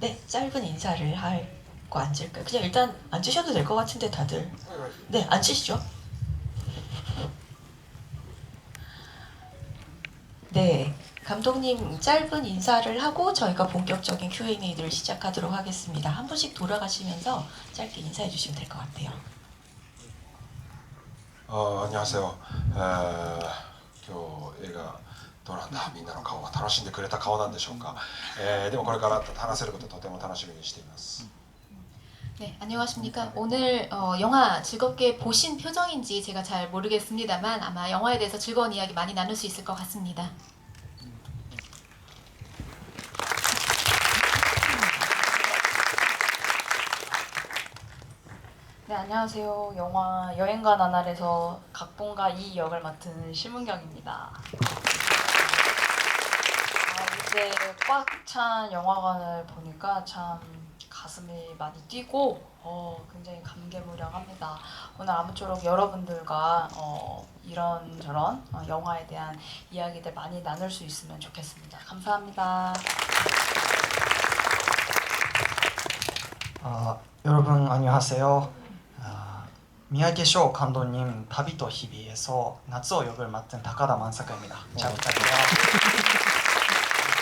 네, 짧은 인사를 하고 앉을까요? 그냥 일단 앉으셔도 될 것 같은데 다들. 네, 앉으시죠. 네, 감독님 짧은 인사를 하고 저희가 본격적인 Q&A를 시작하도록 하겠습니다. 한 분씩 돌아가시면서 짧게 인사해 주시면 될 것 같아요. 안녕하세요. 今日映画どうなんだ、みんなの顔は楽しんでくれた顔なんでしょうか。でもこれから話せることとても楽しみにしています。 네, 안녕하십니까. 오늘 영화 즐겁게 보신 표정인지 제가 잘 모르겠습니다만 아마 영화에 대해서 즐거운 이야기 많이 나눌 수 있을 것 같습니다. 네, 안녕하세요. 영화 여행가 나날에서 각본가 이 역을 맡은 심은경입니다. 이제 꽉 찬 영화관을 보니까 참 가슴이 많이 뛰고 굉장히 감개무량합니다. 오늘 아무쪼록 여러분들과 이런저런 영화에 대한 이야기들 많이 나눌 수 있으면 좋겠습니다. 감사합니다. 여러분 안녕하세요. 미야게翔 감독님旅と日々에서 나츠오 역을 맡은 다카다 만사카입니다. 잘 부탁드려요.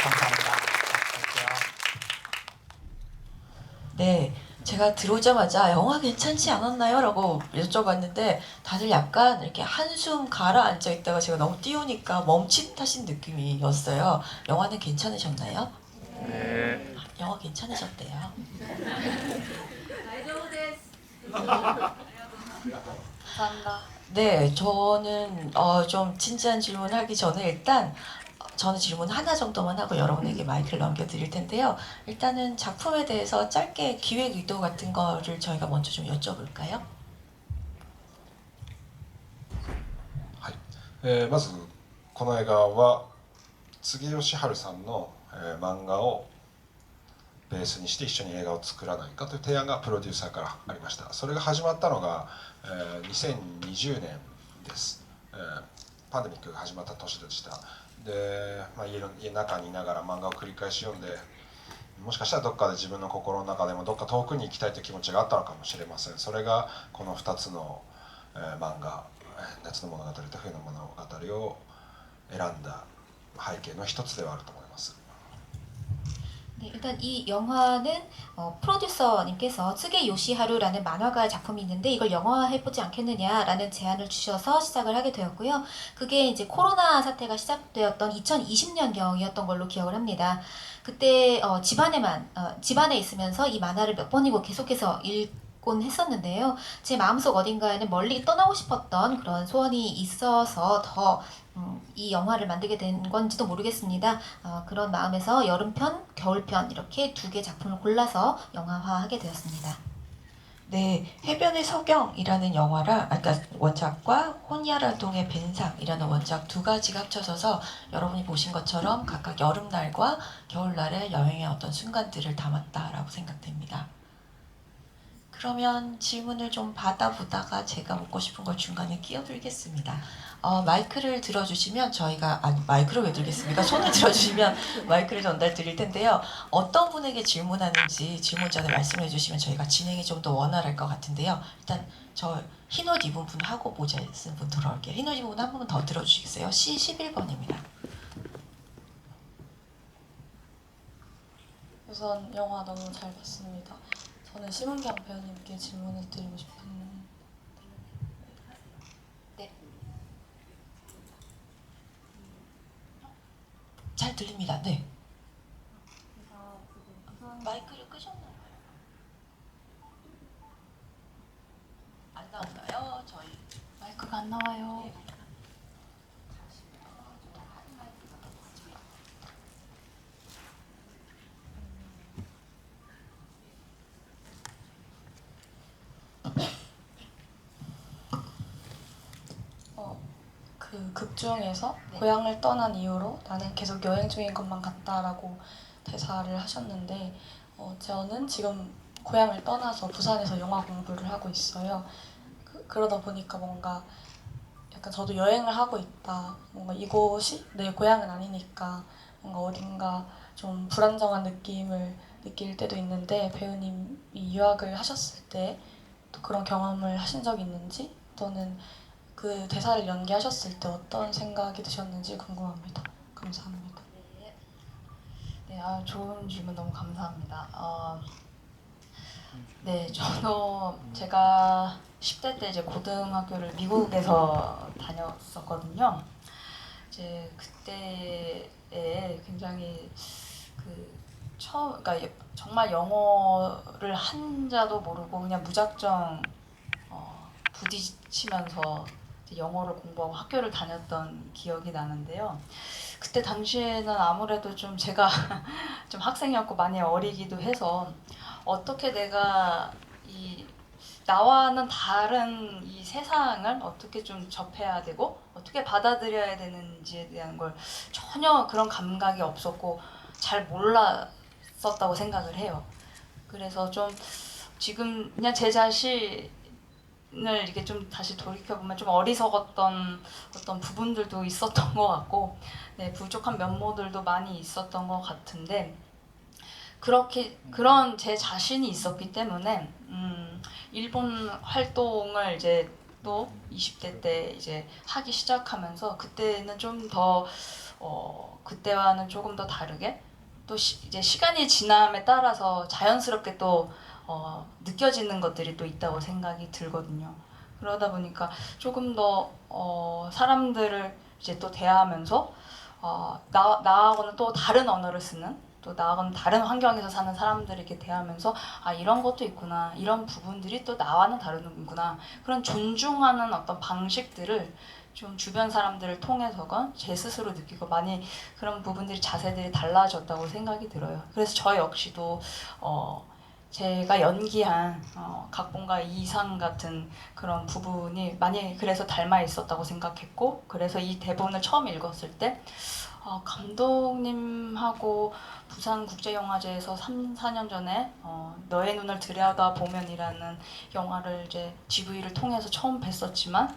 감사합니다. 갈게요. 네, 제가 들어오자마자 영화 괜찮지 않았나요? 라고 여쭤봤는데 다들 약간 이렇게 한숨 가라앉아 있다가 제가 너무 띄우니까 멈칫하신 느낌이었어요. 영화는 괜찮으셨나요? 네. 영화 괜찮으셨대요. 감사합니다. 네, 저는 좀 진지한 질문하기 전에 일단 저는 질문 하나 정도만 하고 여러분에게 마이크를 넘겨드릴 텐데요. 일단은 작품에 대해서 짧게 기획 의도 같은 거를 저희가 먼저 좀 여쭤볼까요? はい。まずこの映画は杉義治さんの、漫画をベースにして一緒に映画を作らないかという提案がプロデューサーからありました。それが始まったのが、2020年です。パンデミックが始まった年でした。で、家の中にいながら漫画を繰り返し読んで、もしかしたらどっかで自分の心の中でもどっか遠くに行きたいという気持ちがあったのかもしれません。それがこの2つの、漫画「夏の物語」と「冬の物語」を選んだ背景の一つではあると思います。 네, 일단 이 영화는 프로듀서님께서 츠게 요시하루라는 만화가 작품이 있는데 이걸 영화해보지 않겠느냐라는 제안을 주셔서 시작을 하게 되었고요. 그게 이제 코로나 사태가 시작되었던 2020년경이었던 걸로 기억을 합니다. 그때 집안에 있으면서 이 만화를 몇 번이고 계속해서 읽곤 했었는데요. 제 마음속 어딘가에는 멀리 떠나고 싶었던 그런 소원이 있어서 더 이 영화를 만들게 된 건지도 모르겠습니다. 그런 마음에서 여름편, 겨울편 이렇게 두 개 작품을 골라서 영화화하게 되었습니다. 네, 해변의 서경이라는 영화랑 그러니까 원작과 혼야라동의 벤상이라는 원작 두 가지가 합쳐져서 여러분이 보신 것처럼 각각 여름날과 겨울날의 여행의 어떤 순간들을 담았다라고 생각됩니다. 그러면 질문을 좀 받아보다가 제가 묻고 싶은 걸 중간에 끼어들겠습니다. 마이크를 들어주시면 저희가 마이크를 왜 들겠습니까? 손을 들어주시면 마이크를 전달 드릴 텐데요. 어떤 분에게 질문하는지 질문 전에 말씀해 주시면 저희가 진행이 좀 더 원활할 것 같은데요. 일단 저 흰옷 입은 분하고 모자 쓴 분 돌아올게요. 흰옷 입은 분 한 분 더 들어주시겠어요? C11번입니다. 우선 영화 너무 잘 봤습니다. 저는 심은경 배우님께 질문을 드리고 싶은 잘 들립니다. 네. 마이크를 끄셨나요? 안 나오나요? 저희 마이크가 안 나와요. 그 극 중에서 고향을 떠난 이후로 나는 계속 여행 중인 것만 같다라고 대사를 하셨는데 저는 지금 고향을 떠나서 부산에서 영화 공부를 하고 있어요. 그러다 보니까 뭔가 약간 저도 여행을 하고 있다. 뭔가 이곳이 내 고향은 아니니까 뭔가 어딘가 좀 불안정한 느낌을 느낄 때도 있는데 배우님이 유학을 하셨을 때 또 그런 경험을 하신 적이 있는지 또는 그 대사를 연기하셨을 때 어떤 생각이 드셨는지 궁금합니다. 감사합니다. 네, 좋은 질문 너무 감사합니다. 네, 저도 제가 10대 때 이제 고등학교를 미국에서 다녔었거든요. 이제 그때에 굉장히 그러니까 정말 영어를 한자도 모르고 그냥 무작정 부딪히면서 이제 영어를 공부하고 학교를 다녔던 기억이 나는데요. 그때 당시에는 아무래도 좀 제가 좀 학생이었고 많이 어리기도 해서 어떻게 내가 이 나와는 다른 이 세상을 어떻게 좀 접해야 되고 어떻게 받아들여야 되는지에 대한 걸 전혀 그런 감각이 없었고 잘 몰랐었다고 생각을 해요. 그래서 좀 지금 그냥 제 자신을 이렇게 좀 다시 돌이켜보면 좀 어리석었던 어떤 부분들도 있었던 것 같고 네, 부족한 면모들도 많이 있었던 것 같은데 그런 제 자신이 있었기 때문에 일본 활동을 이제 또 20대 때 이제 하기 시작하면서 그때는 좀 더 그때와는 조금 더 다르게 또 이제 시간이 지남에 따라서 자연스럽게 또 느껴지는 것들이 또 있다고 생각이 들거든요. 그러다 보니까 조금 더 사람들을 이제 또 대하면서 나하고는 또 다른 언어를 쓰는 또 나하고는 다른 환경에서 사는 사람들에게 대하면서 이런 것도 있구나 이런 부분들이 또 나와는 다르는구나 그런 존중하는 어떤 방식들을 좀 주변 사람들을 통해서건 제 스스로 느끼고 많이 그런 부분들이 자세들이 달라졌다고 생각이 들어요. 그래서 저 역시도 제가 연기한 각본가 이상 같은 그런 부분이 많이 그래서 닮아 있었다고 생각했고 그래서 이 대본을 처음 읽었을 때 감독님하고 부산국제영화제에서 3, 4년 전에 너의 눈을 들여다보면이라는 영화를 이제 GV를 통해서 처음 뵀었지만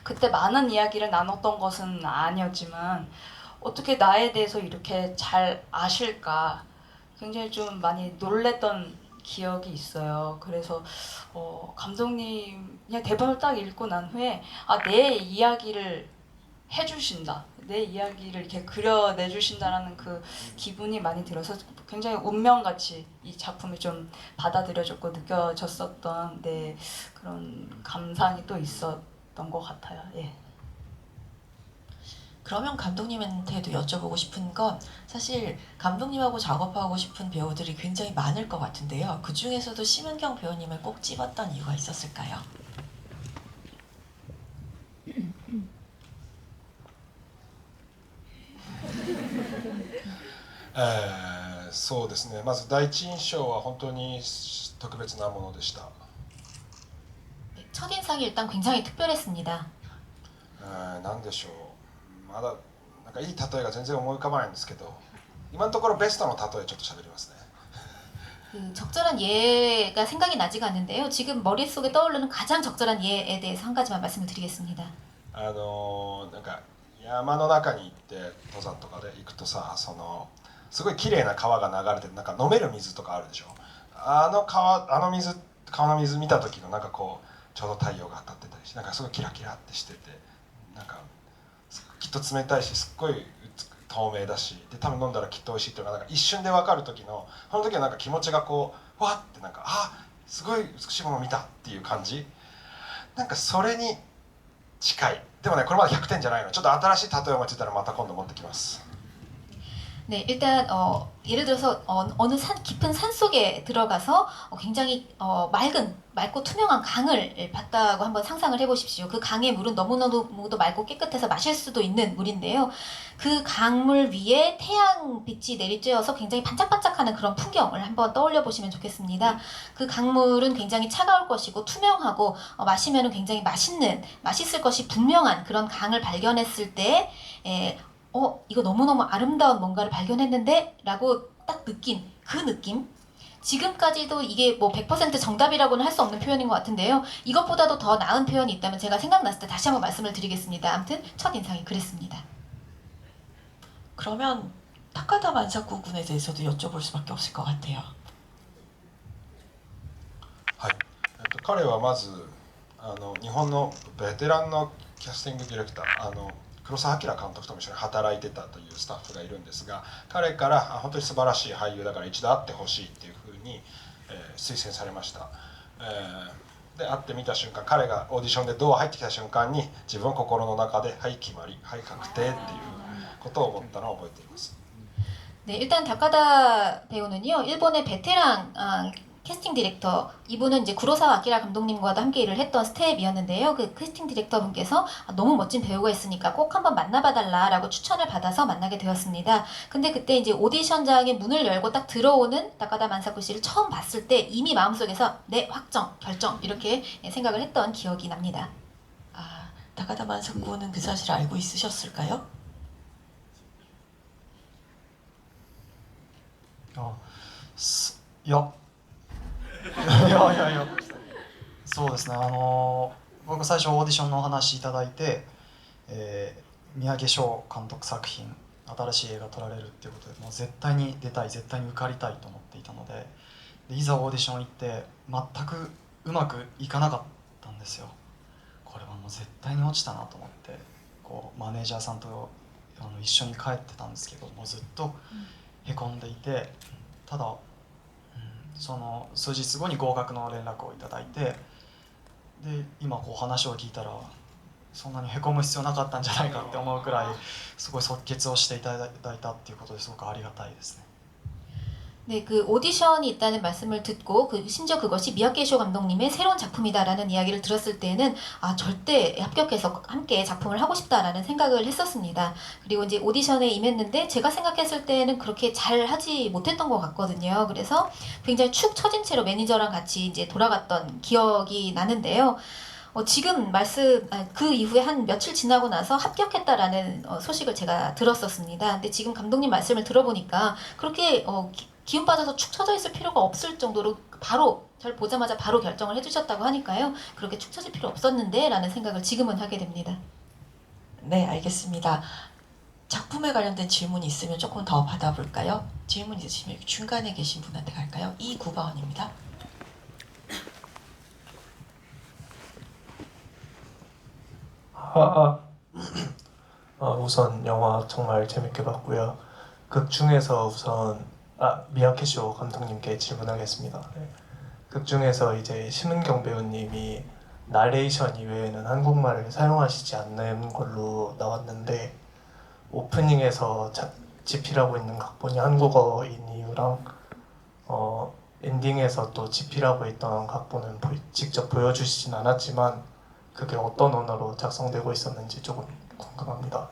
그때 많은 이야기를 나눴던 것은 아니었지만 어떻게 나에 대해서 이렇게 잘 아실까 굉장히 좀 많이 놀랬던 기억이 있어요. 그래서 감독님 그냥 대본을 딱 읽고 난 후에 내 이야기를 해주신다. 내 이야기를 이렇게 그려내주신다라는 그 기분이 많이 들어서 굉장히 운명같이 이 작품이 좀 받아들여졌고 느껴졌었던 그런 감상이 또 있었던 것 같아요. 예. 그러면 감독님한테도 여쭤보고 싶은 건 사실 감독님하고 작업하고 싶은 배우들이 굉장히 많을 것 같은데요. 그 중에서도 심은경 배우님을 꼭 집었던 이유가 있었을까요? そうですね、まず第一印象は本当に特別なものでした。 첫인상이 일단 굉장히 특별했습니다. なんでしょう、まだなんかいい例えが全然思い浮かばないんですけど、今のところベストの例えちょっと喋りますね。 그 적절한 예가 생각이 나지가 않는데요. 지금 머릿속에 떠오르는 가장 적절한 예에 대해서 한 가지만 말씀을 드리겠습니다. なんか山の中に行って登山とかで行くとさ、すごい綺麗な川が流れてなんか飲める水とかあるでしょ。川の水見た時のなんかこうちょうど太陽が当たってたりして、なんかすごいキラキラってしてて、なんかきっと冷たいしすっごい透明だし、で多分飲んだらきっと美味しいっていうのがなんか一瞬で分かる時の、その時はなんか気持ちがこうわってなんかすごい美しいものを見たっていう感じ、なんかそれに近い。でもねこれまだ100点じゃないの。ちょっと新しい例えを思いついたらまた今度持ってきます。 네, 일단 예를 들어서 어느 깊은 산 속에 들어가서 굉장히 맑고 투명한 강을 봤다고 한번 상상을 해보십시오. 그 강의 물은 너무너무도 맑고 깨끗해서 마실 수도 있는 물인데요. 그 강물 위에 태양빛이 내리쬐어서 굉장히 반짝반짝하는 그런 풍경을 한번 떠올려 보시면 좋겠습니다. 그 강물은 굉장히 차가울 것이고 투명하고 마시면 굉장히 맛있을 것이 분명한 그런 강을 발견했을 때 이거 너무너무 아름다운 뭔가를 발견했는데 라고 딱 느낀 그 느낌, 지금까지도 이게 뭐 100% 정답이라고는 할 수 없는 표현인 것 같은데요. 이것보다도 더 나은 표현이 있다면 제가 생각났을 때 다시 한번 말씀을 드리겠습니다. 아무튼 첫인상이 그랬습니다. 그러면 타카다 만사쿠 군에 대해서도 여쭤볼 수밖에 없을 것 같아요. はい、彼はまず日本のベテランのキャスティングディレクター黒澤明監督とも一緒に働いてたというスタッフがいるんですが、彼から本当に素晴らしい俳優だから一度会ってほしいっていうふうに、推薦されました、で会ってみた瞬間、彼がオーディションでドア入ってきた瞬間に自分は心の中で「はい決まり、はい確定」っていうことを思ったのを覚えています。 네, 일단 다카다 배우는요, 일본의 베테랑 캐스팅 디렉터, 이분은 이제 구로사와 아키라 감독님과도 함께 일을 했던 스텝이었는데요. 그 캐스팅 디렉터 분께서 너무 멋진 배우가 있으니까 꼭 한번 만나봐달라라고 추천을 받아서 만나게 되었습니다. 근데 그때 이제 오디션장에 문을 열고 딱 들어오는 다카다 만사쿠 씨를 처음 봤을 때 이미 마음속에서 네, 확정, 결정 이렇게 생각을 했던 기억이 납니다. 아, 타카다 만사쿠는 그 사실을 알고 있으셨을까요? いやいやそうですね、僕最初オーディションのお話いただいて、三宅翔監督作品新しい映画撮られるっていうことでもう絶対に出たい、絶対に受かりたいと思っていたので、いざオーディション行って全くうまくいかなかったんですよ。これはもう絶対に落ちたなと思って、こうマネージャーさんと一緒に帰ってたんですけど、もうずっとへこんでいて、ただその数日後に合格の連絡をいただいて、で今こう話を聞いたらそんなにへこむ必要なかったんじゃないかって思うくらいすごい即決をしていただいたっていうことですごくありがたいですね。 네, 그 오디션이 있다는 말씀을 듣고 심지어 그것이 미야케쇼 감독님의 새로운 작품이다라는 이야기를 들었을 때는 절대 합격해서 함께 작품을 하고 싶다라는 생각을 했었습니다. 그리고 이제 오디션에 임했는데 제가 생각했을 때는 그렇게 잘 하지 못했던 것 같거든요. 그래서 굉장히 축 처진 채로 매니저랑 같이 이제 돌아갔던 기억이 나는데요. 지금 그 이후에 한 며칠 지나고 나서 합격했다라는 소식을 제가 들었었습니다. 근데 지금 감독님 말씀을 들어보니까 그렇게 기운 빠져서 축 처져 있을 필요가 없을 정도로 바로 절 보자마자 바로 결정을 해주셨다고 하니까요. 그렇게 축 처질 필요 없었는데 라는 생각을 지금은 하게 됩니다. 네, 알겠습니다. 작품에 관련된 질문이 있으면 조금 더 받아볼까요? 질문 있으시면 중간에 계신 분한테 갈까요? 29번입니다. 우선 영화 정말 재밌게 봤고요. 극 중에서 우선 미야케쇼 감독님께 질문하겠습니다. 네. 극 중에서 이제 심은경 배우님이 나레이션 이외에는 한국말을 사용하시지 않는 걸로 나왔는데 오프닝에서 집필하고 있는 각본이 한국어인 이유랑 엔딩에서 또 집필하고 있던 각본은 직접 보여주시진 않았지만 그게 어떤 언어로 작성되고 있었는지 조금 궁금합니다.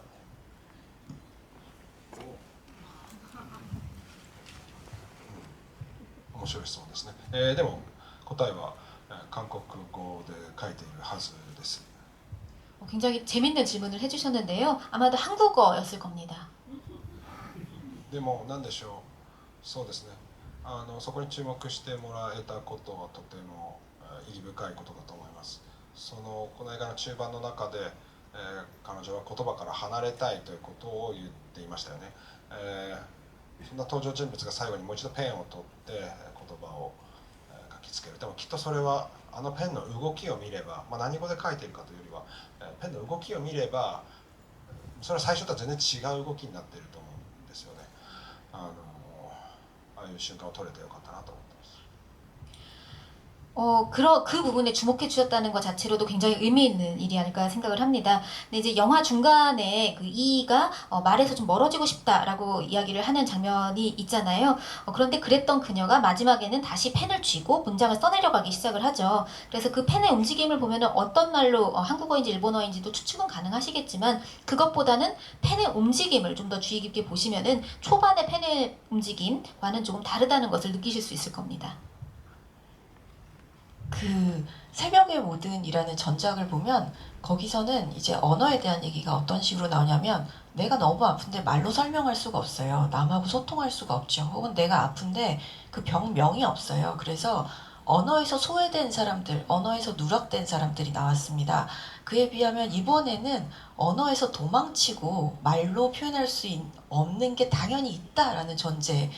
面白い質問ですね、でも答えは韓国語で書いているはずです。 굉장히 재밌는 질문을 해주셨는데요. 아마도 한국어였을 겁니다. でも何でしょう、そうですね、そこに注目してもらえたことはとても意義深いことだと思います。この映画の中盤の中で、彼女は言葉から離れたいということを言っていましたよね。そんな登場人物が最後にもう一度ペンを取って言葉を書きつける。でもきっとそれはペンの動きを見れば、何語で書いているかというよりはペンの動きを見ればそれは最初とは全然違う動きになっていると思うんですよね。ああいう瞬間を撮れてよかったなと思ってます。 그 부분에 주목해 주셨다는 것 자체로도 굉장히 의미 있는 일이 아닐까 생각을 합니다. 근데 이제 영화 중간에 그 이가 말에서 좀 멀어지고 싶다라고 이야기를 하는 장면이 있잖아요. 그런데 그랬던 그녀가 마지막에는 다시 펜을 쥐고 문장을 써내려가기 시작을 하죠. 그래서 그 펜의 움직임을 보면은 어떤 말로 한국어인지 일본어인지도 추측은 가능하시겠지만 그것보다는 펜의 움직임을 좀 더 주의 깊게 보시면은 초반의 펜의 움직임과는 조금 다르다는 것을 느끼실 수 있을 겁니다. 그 새벽의 모든이라는 전작을 보면 거기서는 이제 언어에 대한 얘기가 어떤 식으로 나오냐면 내가 너무 아픈데 말로 설명할 수가 없어요. 남하고 소통할 수가 없죠. 혹은 내가 아픈데 그 병명이 없어요. 그래서 언어에서 소외된 사람들, 언어에서 누락된 사람들이 나왔습니다. 그에 비하면 이번에는 언어에서 도망치고 말로 표현할 수 없는 게 당연히 있다라는 전제로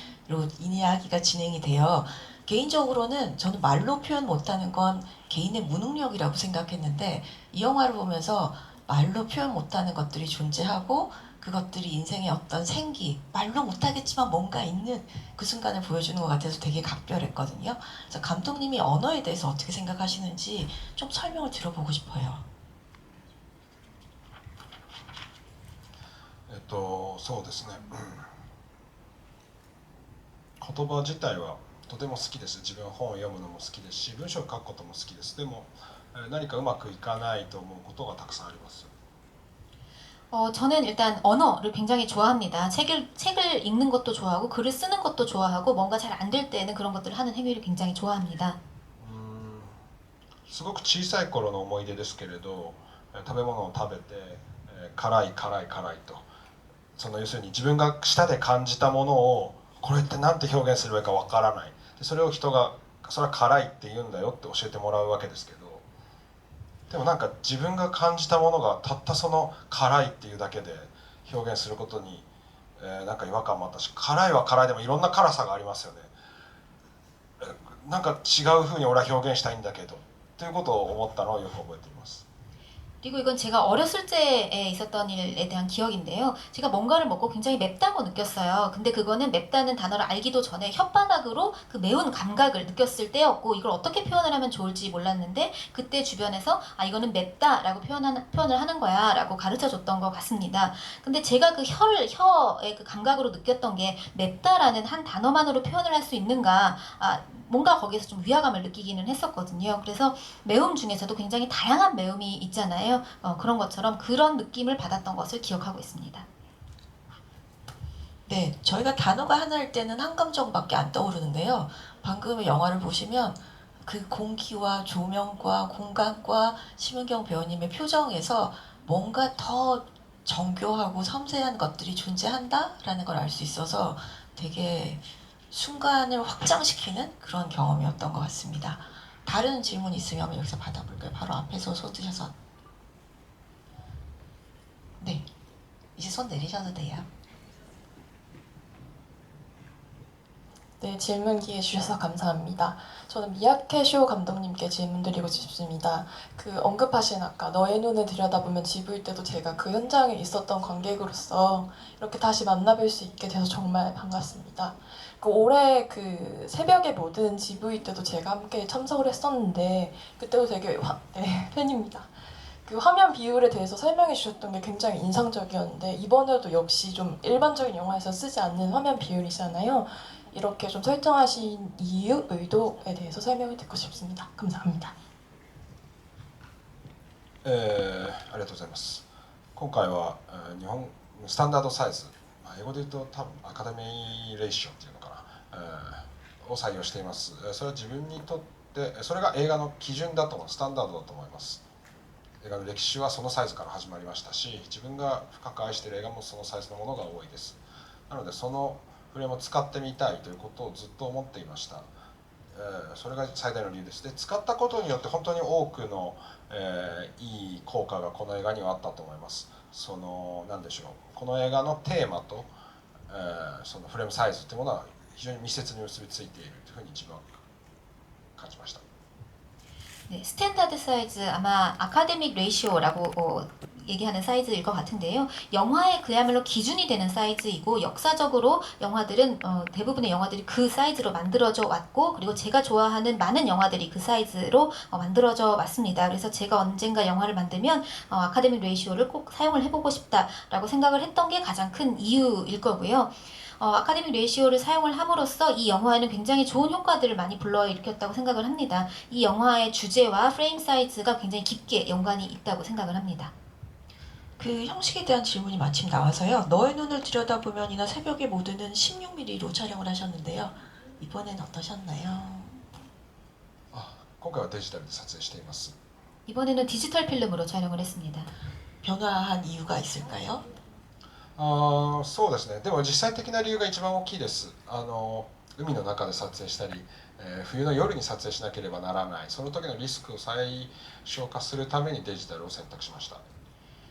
이야기가 진행이 돼요. 개인적으로는 저는 말로 표현 못하는 건 개인의 무능력이라고 생각했는데 이 영화를 보면서 말로 표현 못하는 것들이 존재하고 그것들이 인생의 어떤 생기, 말로 못하겠지만 뭔가 있는 그 순간을 보여주는 것 같아서 되게 각별했거든요. 그래서 감독님이 언어에 대해서 어떻게 생각하시는지 좀 설명을 들어보고 싶어요. そうですね、言葉自体はとても好きです。自分本を読むのも好きですし、文章を書くことも好きです。でも何かうまくいかないと思うことがたくさんあります。 저는 일단 언어를 굉장히 좋아합니다. 책을 읽는 것도 좋아하고 글을 쓰는 것도 좋아하고 뭔가 잘 안 될 때는 그런 것들을 하는 행위를 굉장히 좋아합니다. すごく小さい頃の思い出ですけれど、食べ物を食べて辛い辛い辛いと、その要するに自分が舌で感じたものをこれって何て表現すればいいかわからない。でそれを人がそれは辛いって言うんだよって教えてもらうわけですけど、でもなんか自分が感じたものがたったその辛いっていうだけで表現することに、なんか違和感もあったし、辛いは辛いでもいろんな辛さがありますよね。なんか違う風に俺は表現したいんだけどということを思ったのをよく覚えています。 그리고 이건 제가 어렸을 때에 있었던 일에 대한 기억인데요. 제가 뭔가를 먹고 굉장히 맵다고 느꼈어요. 근데 그거는 맵다는 단어를 알기도 전에 혓바닥으로 그 매운 감각을 느꼈을 때였고 이걸 어떻게 표현을 하면 좋을지 몰랐는데 그때 주변에서 이거는 맵다라고 표현을 하는 거야 라고 가르쳐 줬던 것 같습니다. 근데 제가 그 혀의 그 감각으로 느꼈던 게 맵다라는 한 단어만으로 표현을 할 수 있는가 뭔가 거기에서 좀 위화감을 느끼기는 했었거든요. 그래서 매움 중에서도 굉장히 다양한 매움이 있잖아요. 그런 것처럼 그런 느낌을 받았던 것을 기억하고 있습니다. 네, 저희가 단어가 하나일 때는 한 감정밖에 안 떠오르는데요. 방금의 영화를 보시면 그 공기와 조명과 공간과 심은경 배우님의 표정에서 뭔가 더 정교하고 섬세한 것들이 존재한다라는 걸 알 수 있어서 되게 순간을 확장시키는 그런 경험이었던 것 같습니다. 다른 질문 있으면 여기서 받아볼까요? 바로 앞에서 손 드셔서. 네, 이제 손 내리셔도 돼요. 네, 질문 기회 주셔서 감사합니다. 저는 미야케쇼 감독님께 질문 드리고 싶습니다. 그 언급하신 아까 너의 눈을 들여다보면 지부일 때도 제가 그 현장에 있었던 관객으로서 이렇게 다시 만나뵐 수 있게 돼서 정말 반갑습니다. 그 올해 그 새벽의 모든 지부일 때도 제가 함께 참석을 했었는데 그때도 되게 팬입니다. 그 화면 비율에 대해서 설명해 주셨던 게 굉장히 인상적이었는데 이번에도 역시 좀 일반적인 영화에서 쓰지 않는 화면 비율이잖아요. 이렇게 좀 설정하신 이유, 의도에 대해서 설명을 듣고 싶습니다. 감사합니다. ありがとうございます。今回は日本スタンダードサイズ、英語で言うと多分アカデミーレーションっていうのかな、を採用しています。それは自分にとってそれが映画の基準だと思う、スタンダードだと思います。映画の歴史はそのサイズから始まりましたし、自分が深く愛している映画もそのサイズのものが多いです。なのでそのフレームを使ってみたいということをずっと思っていました。それが最大の理由です。で、使ったことによって本当に多くの、いい効果がこの映画にはあったと思います。その何でしょう、この映画のテーマと、そのフレームサイズというものは非常に密接に結びついているというふうに自分は感じました。 네, 스탠다드 사이즈 아마 아카데믹 레이시오라고 얘기하는 사이즈일 것 같은데요. 영화의 그야말로 기준이 되는 사이즈이고 역사적으로 영화들은 대부분의 영화들이 그 사이즈로 만들어져 왔고 그리고 제가 좋아하는 많은 영화들이 그 사이즈로 만들어져 왔습니다. 그래서 제가 언젠가 영화를 만들면 아카데믹 레이시오를 꼭 사용을 해보고 싶다라고 생각을 했던 게 가장 큰 이유일 거고요. 아카데믹 레이시오를 사용을 함으로써 이 영화에는 굉장히 좋은 효과들을 많이 불러일으켰다고 생각을 합니다. 이 영화의 주제와 프레임 사이즈가 굉장히 깊게 연관이 있다고 생각을 합니다. 그 형식에 대한 질문이 마침 나와서요. 너의 눈을 들여다보면이나 새벽의 모드는 16mm로 촬영을 하셨는데요. 이번엔 어떠셨나요? 今回はデジタルで撮影しています。 이번에는 디지털 필름으로 촬영을 했습니다. 변화한 이유가 있을까요? そうですね。でも実際的な理由が一番大きいです。海の中で撮影したり、冬の夜に撮影しなければならない、その時のリスクを最小化するためにデジタルを選択しました。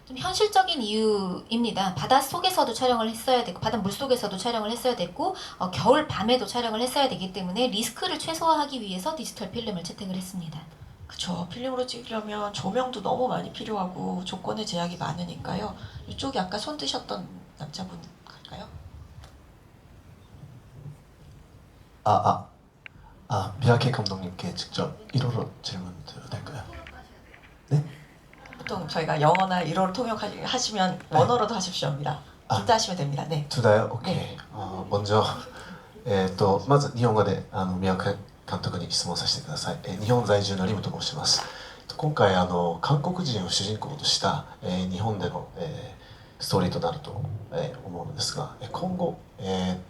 좀 현실적인 이유입니다. 바다 속에서도 촬영을 했어야 되고 바다 물 속에서도 촬영을 했어야 됐고 겨울 밤에도 촬영을 했어야 되기 때문에 리스크를 최소화하기 위해서 디지털 필름을 채택을 했습니다. 그쵸. 필름으로 찍으려면 조명도 너무 많이 필요하고 조건의 제약이 많으니까요. 이쪽에 아까 손 드셨던 남자분 갈까요? 미야케 감독님께 직접 1호로 질문 드려도 될까요? 보통 저희가 영어나 1어로 통역하시면 원어로도 하십시오입니다. 둘 다 하시면 됩니다. 네. 2だよ OK、ね먼저まず日本語で宮家監督に質問させてください。日本在住のリムと申します。今回韓国人を主人公とした、日本での、ストーリーとなると、思うのですが、今後、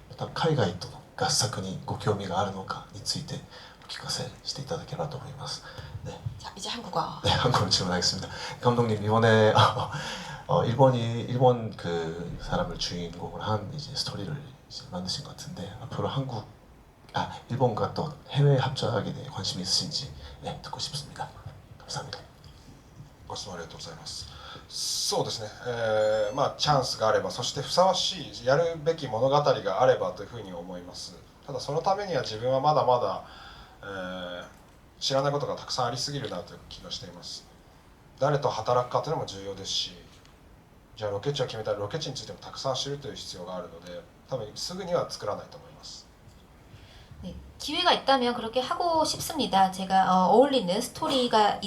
また海外との合作にご興味があるのかについてお聞かせしていただければと思います。 자, 이제 한국어. 네, 한국어로 질문하겠습니다. 감독님, 이번에 일본 그 사람을 주인공으로 한 이제 스토리를 이제 만드신 것 같은데 앞으로 일본과 또 해외 합작에 대해 관심이 있으신지 듣고 싶습니다. 감사합니다. ご質問ありがとうございます。そうですね、チャンスがあれば、そしてふさわしいやるべき物語があればというふうに思います。ただそのためには自分はまだまだ、知らないことがたくさんありすぎるなという気がしています。誰と働くかというのも重要ですし、じゃあロケ地を決めたらロケ地についてもたくさん知るという必要があるので、多分すぐには作らないと思います。 네, 기회가 있다면 그렇게 하고 싶습니다. 제가 어울리는 스토리가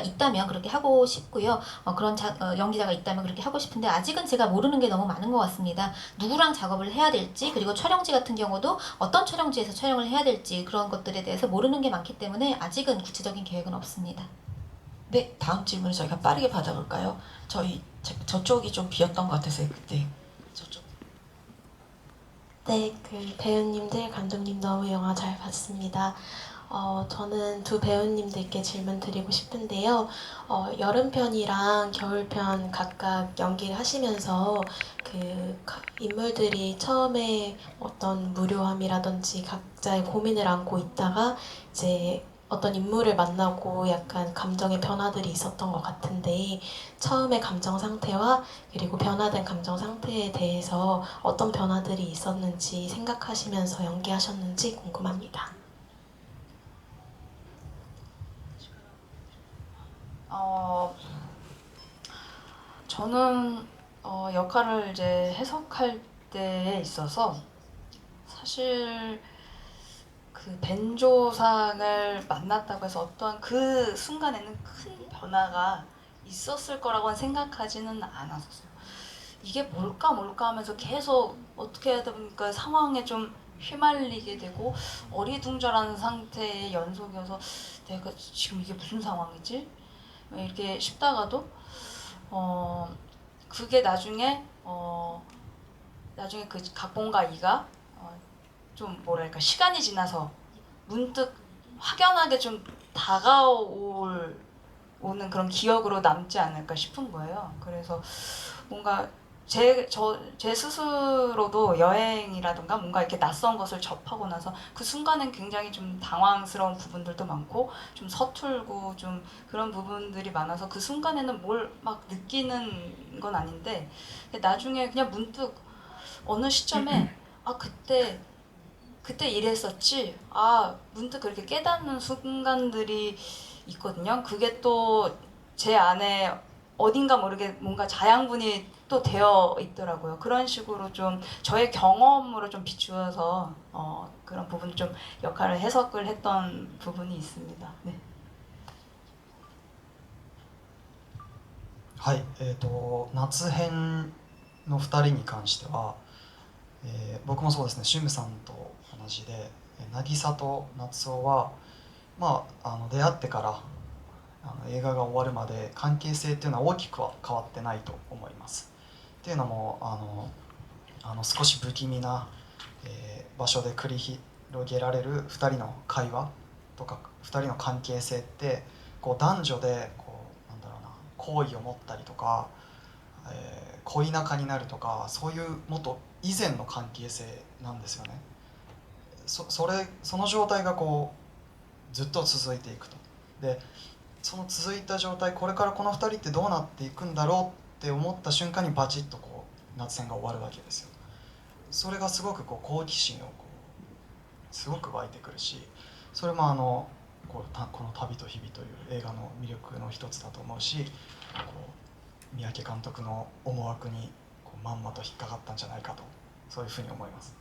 있다면 그렇게 하고 싶고요. 그런 연기자가 있다면 그렇게 하고 싶은데 아직은 제가 모르는 게 너무 많은 것 같습니다. 누구랑 작업을 해야 될지 그리고 촬영지 같은 경우도 어떤 촬영지에서 촬영을 해야 될지 그런 것들에 대해서 모르는 게 많기 때문에 아직은 구체적인 계획은 없습니다. 네, 다음 질문을 저희가 빠르게 받아볼까요? 저쪽이 좀 비었던 것 같아서요. 그때 저쪽. 네, 그 배우님들, 감독님 너무 영화 잘 봤습니다. 저는 두 배우님들께 질문 드리고 싶은데요. 여름편이랑 겨울편 각각 연기를 하시면서 그 인물들이 처음에 어떤 무료함이라든지 각자의 고민을 안고 있다가 이제 어떤 인물을 만나고 약간 감정의 변화들이 있었던 것 같은데 처음에 감정 상태와 그리고 변화된 감정 상태에 대해서 어떤 변화들이 있었는지 생각하시면서 연기하셨는지 궁금합니다. 저는 역할을 이제 해석할 때에 있어서 사실 그 벤조상을 만났다고 해서 어떠한 그 순간에는 큰 변화가 있었을 거라고는 생각하지는 않았어요. 이게 뭘까 하면서 계속 어떻게 하다 보니까 상황에 좀 휘말리게 되고 어리둥절한 상태의 연속이어서 내가 지금 이게 무슨 상황이지? 이렇게 싶다가도 그게 나중에 그 각본가 이가 좀 뭐랄까 시간이 지나서 문득 확연하게 좀 다가오는 그런 기억으로 남지 않을까 싶은 거예요. 그래서 뭔가 제 스스로도 여행이라든가 뭔가 이렇게 낯선 것을 접하고 나서 그 순간엔 굉장히 좀 당황스러운 부분들도 많고 좀 서툴고 좀 그런 부분들이 많아서 그 순간에는 뭘 막 느끼는 건 아닌데 나중에 그냥 문득 어느 시점에 그때 이랬었지. 문득 그렇게 깨닫는 순간들이 있거든요. 그게 또 제 안에 어딘가 모르게 뭔가 자양분이 또 되어 있더라고요. 그런 식으로 좀 저의 경험으로 좀 비추어서 그런 부분 좀 역할을 해석을 했던 부분이 있습니다. 네. はい、夏編の2人に関しては、僕もそうですね、シュムさんと同じで、渚と夏夫は、出会ってから映画が終わるまで関係性っていうのは大きくは変わってないと思います。っていうのも少し不気味な、場所で繰り広げられる2人の会話とか2人の関係性ってこう男女で好意を持ったりとか、恋仲になるとかそういうもっと以前の関係性なんですよね。その状態がこうずっと続いていくと。でその続いた状態、これからこの2人ってどうなっていくんだろうって思った瞬間にバチッとこう夏戦が終わるわけですよ。それがすごくこう好奇心をこうすごく湧いてくるし、それもこの「旅と日々」という映画の魅力の一つだと思うし、こう三宅監督の思惑にこうまんまと引っかかったんじゃないかと、そういうふうに思います。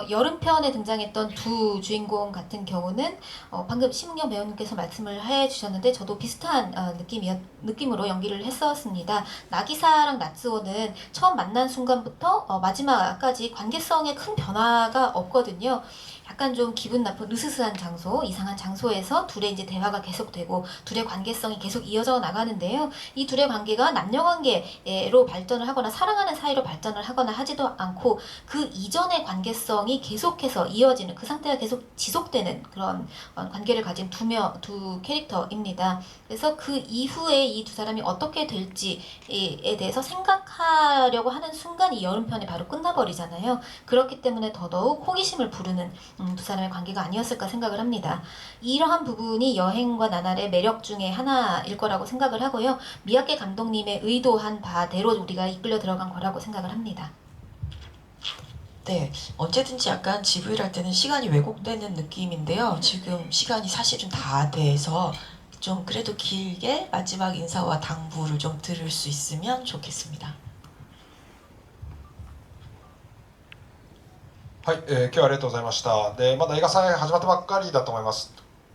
여름편에 등장했던 두 주인공 같은 경우는 방금 심은경 배우님께서 말씀을 해주셨는데 저도 비슷한 느낌으로 연기를 했었습니다. 나기사랑 나츠오는 처음 만난 순간부터 마지막까지 관계성에 큰 변화가 없거든요. 약간 좀 기분 나쁜 으스스한 장소, 이상한 장소에서 둘의 이제 대화가 계속되고 둘의 관계성이 계속 이어져 나가는데요. 이 둘의 관계가 남녀관계로 발전을 하거나 사랑하는 사이로 발전을 하거나 하지도 않고 그 이전의 관계성이 계속해서 이어지는, 그 상태가 계속 지속되는 그런 관계를 가진 두 캐릭터입니다. 그래서 그 이후에 이 두 사람이 어떻게 될지에 대해서 생각하려고 하는 순간 이 여름편이 바로 끝나버리잖아요. 그렇기 때문에 더더욱 호기심을 부르는 두 사람의 관계가 아니었을까 생각을 합니다. 이러한 부분이 여행과 나날의 매력 중에 하나일 거라고 생각을 하고요. 미야케 감독님의 의도한 바대로 우리가 이끌려 들어간 거라고 생각을 합니다. 네, 언제든지 약간 지브이를 할 때는 시간이 왜곡되는 느낌인데요. 지금 시간이 사실은 다 돼서 좀 그래도 길게 마지막 인사와 당부를 좀 들을 수 있으면 좋겠습니다. はい、今日はありがとうございました。で、まだ映画祭始まったばっかりだと思います。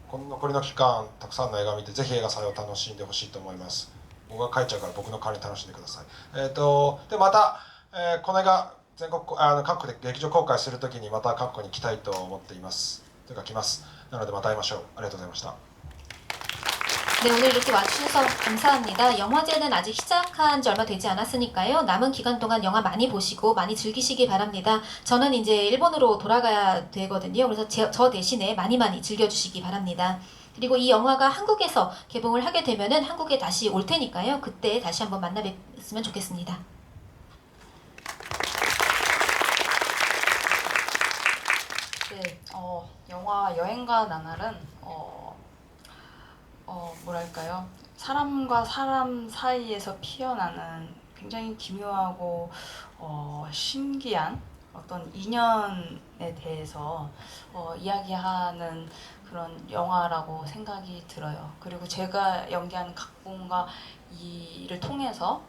この残りの期間、たくさんの映画を見て、ぜひ映画祭を楽しんでほしいと思います。僕が帰っちゃうから、僕の代わりに楽しんでください。で、また、この映画、各国で劇場公開するときに、また各国に来たいと思っています。というか、来ます。なので、また会いましょう。ありがとうございました。 네, 오늘 이렇게 와주셔서 감사합니다. 영화제는 아직 시작한 지 얼마 되지 않았으니까요. 남은 기간 동안 영화 많이 보시고 많이 즐기시기 바랍니다. 저는 이제 일본으로 돌아가야 되거든요. 그래서 저 대신에 많이 즐겨주시기 바랍니다. 그리고 이 영화가 한국에서 개봉을 하게 되면은 한국에 다시 올 테니까요. 그때 다시 한번 만나 뵙으면 좋겠습니다. 네, 영화 여행과 나날은 뭐랄까요, 사람과 사람 사이에서 피어나는 굉장히 기묘하고 신기한 어떤 인연에 대해서 이야기하는 그런 영화라고 생각이 들어요. 그리고 제가 연기하는 각본과 이를 통해서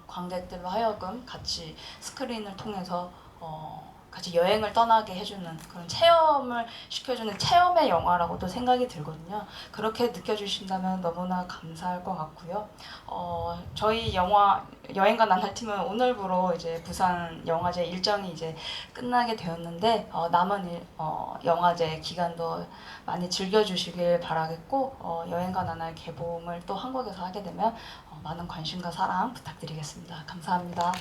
관객들로 하여금 같이 스크린을 통해서 같이 여행을 떠나게 해주는 그런 체험을 시켜주는 체험의 영화라고도 생각이 들거든요. 그렇게 느껴주신다면 너무나 감사할 것 같고요. 저희 여행과 나날 팀은 오늘부로 이제 부산 영화제 일정이 이제 끝나게 되었는데 남은 영화제 기간도 많이 즐겨주시길 바라겠고 여행과 나날 개봉을 또 한국에서 하게 되면 많은 관심과 사랑 부탁드리겠습니다. 감사합니다.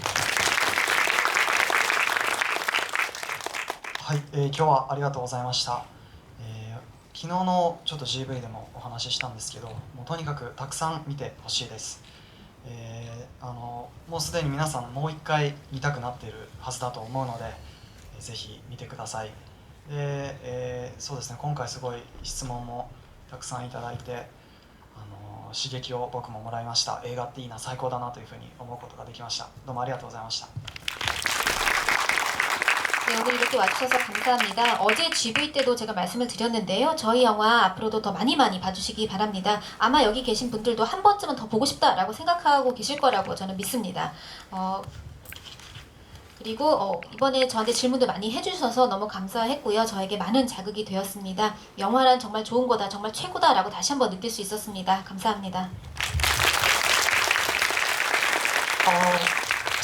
はい、今日はありがとうございました。昨日のちょっと GV でもお話ししたんですけど、もうとにかくたくさん見てほしいです。もうすでに皆さんもう一回見たくなっているはずだと思うので、ぜひ見てください。で、そうですね、今回すごい質問もたくさんいただいて、刺激を僕ももらいました。映画っていいな、最高だなというふうに思うことができました。どうもありがとうございました。 네, 오늘 이렇게 와주셔서 감사합니다. 어제 GV 때도 제가 말씀을 드렸는데요. 저희 영화 앞으로도 더 많이 봐주시기 바랍니다. 아마 여기 계신 분들도 한 번쯤은 더 보고 싶다라고 생각하고 계실 거라고 저는 믿습니다. 그리고 이번에 저한테 질문도 많이 해주셔서 너무 감사했고요. 저에게 많은 자극이 되었습니다. 영화란 정말 좋은 거다, 정말 최고다라고 다시 한번 느낄 수 있었습니다. 감사합니다.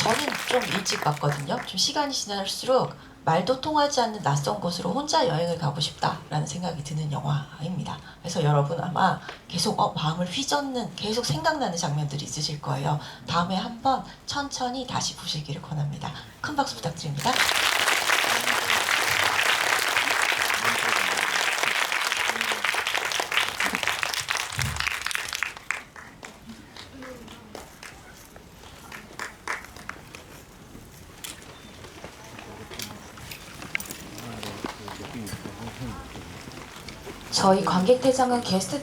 저는 좀 일찍 봤거든요. 좀 시간이 지날수록 말도 통하지 않는 낯선 곳으로 혼자 여행을 가고 싶다라는 생각이 드는 영화입니다. 그래서 여러분 아마 계속 마음을 휘젓는, 계속 생각나는 장면들이 있으실 거예요. 다음에 한번 천천히 다시 보시기를 권합니다. 큰 박수 부탁드립니다. 저희 관객 퇴장은 게스트 퇴장